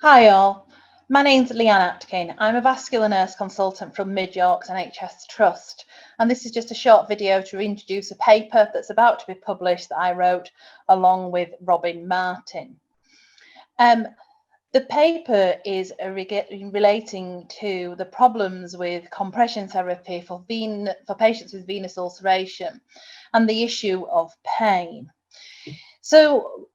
Hi all, my name's Leanne Atkin. I'm a Vascular Nurse Consultant from Yorks NHS Trust, and this is just a short video to introduce a paper that's about to be published that I wrote along with Robin Martin. The paper is relating to the problems with compression therapy for patients with venous ulceration and the issue of pain. So,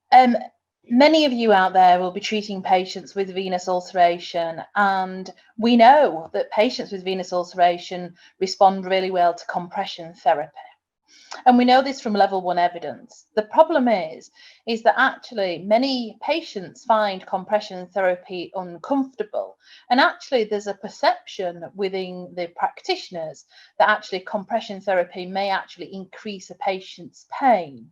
many of you out there will be treating patients with venous ulceration, and we know that patients with venous ulceration respond really well to compression therapy. And we know this from level 1 evidence. The problem is that actually many patients find compression therapy uncomfortable. And actually there's a perception within the practitioners that actually compression therapy may actually increase a patient's pain.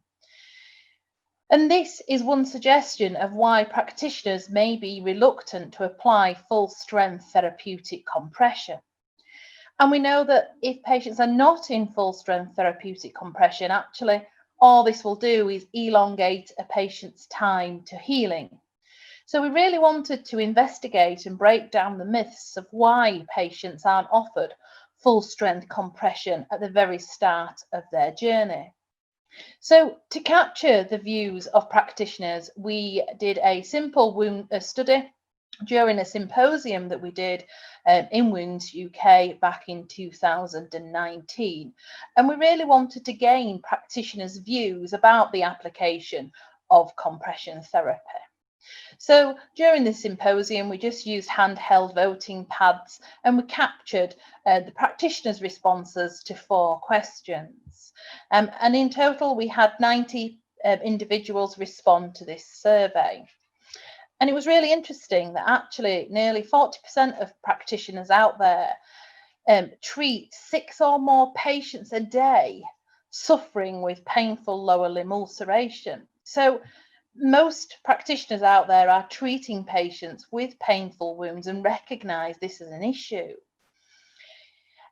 And this is one suggestion of why practitioners may be reluctant to apply full-strength therapeutic compression. And we know that if patients are not in full-strength therapeutic compression, actually all this will do is elongate a patient's time to healing. So we really wanted to investigate and break down the myths of why patients aren't offered full-strength compression at the very start of their journey. So to capture the views of practitioners, we did a simple wound study during a symposium that we did in Wounds UK back in 2019. And we really wanted to gain practitioners' views about the application of compression therapy. So during this symposium, we just used handheld voting pads and we captured the practitioners' responses to 4 questions. And in total, we had 90 individuals respond to this survey. And it was really interesting that actually nearly 40% of practitioners out there treat 6 or more patients a day suffering with painful lower limb ulceration. So most practitioners out there are treating patients with painful wounds and recognise this as an issue.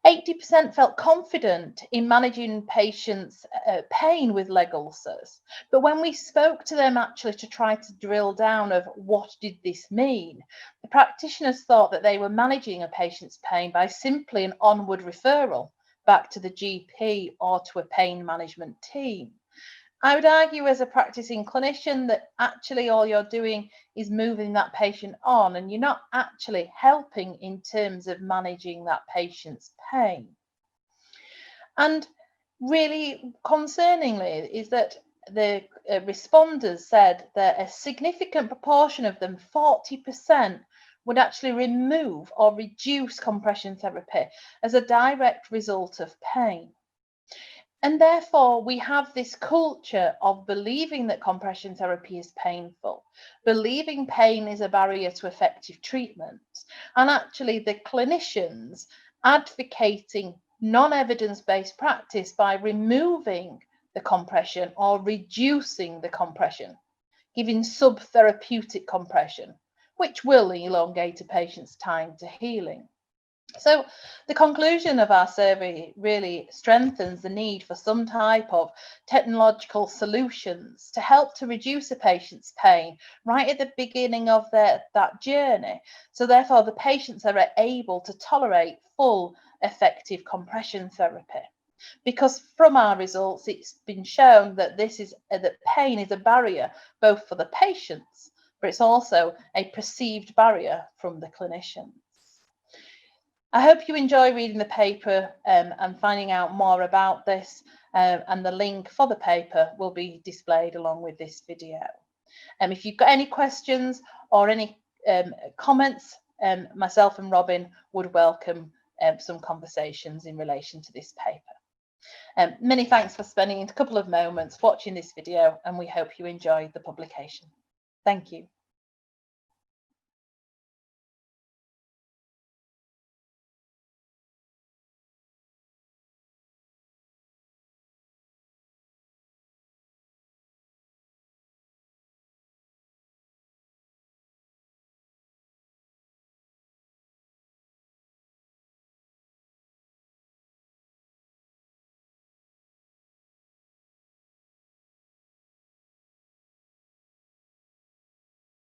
80% felt confident in managing patients' pain with leg ulcers. But when we spoke to them actually to try to drill down of what did this mean, the practitioners thought that they were managing a patient's pain by simply an onward referral back to the GP or to a pain management team. I would argue as a practicing clinician that actually all you're doing is moving that patient on and you're not actually helping in terms of managing that patient's pain. And really concerningly is that the responders said that a significant proportion of them, 40%, would actually remove or reduce compression therapy as a direct result of pain. And therefore, we have this culture of believing that compression therapy is painful, believing pain is a barrier to effective treatment, and actually the clinicians advocating non-evidence-based practice by removing the compression or reducing the compression, giving subtherapeutic compression, which will elongate a patient's time to healing. So the conclusion of our survey really strengthens the need for some type of technological solutions to help to reduce a patient's pain right at the beginning of that journey. So therefore the patients are able to tolerate full effective compression therapy. Because from our results, it's been shown that that pain is a barrier both for the patients, but it's also a perceived barrier from the clinicians. I hope you enjoy reading the paper and finding out more about this, and the link for the paper will be displayed along with this video. If you've got any questions or any comments, myself and Robin would welcome some conversations in relation to this paper. Many thanks for spending a couple of moments watching this video, and we hope you enjoy the publication. Thank you.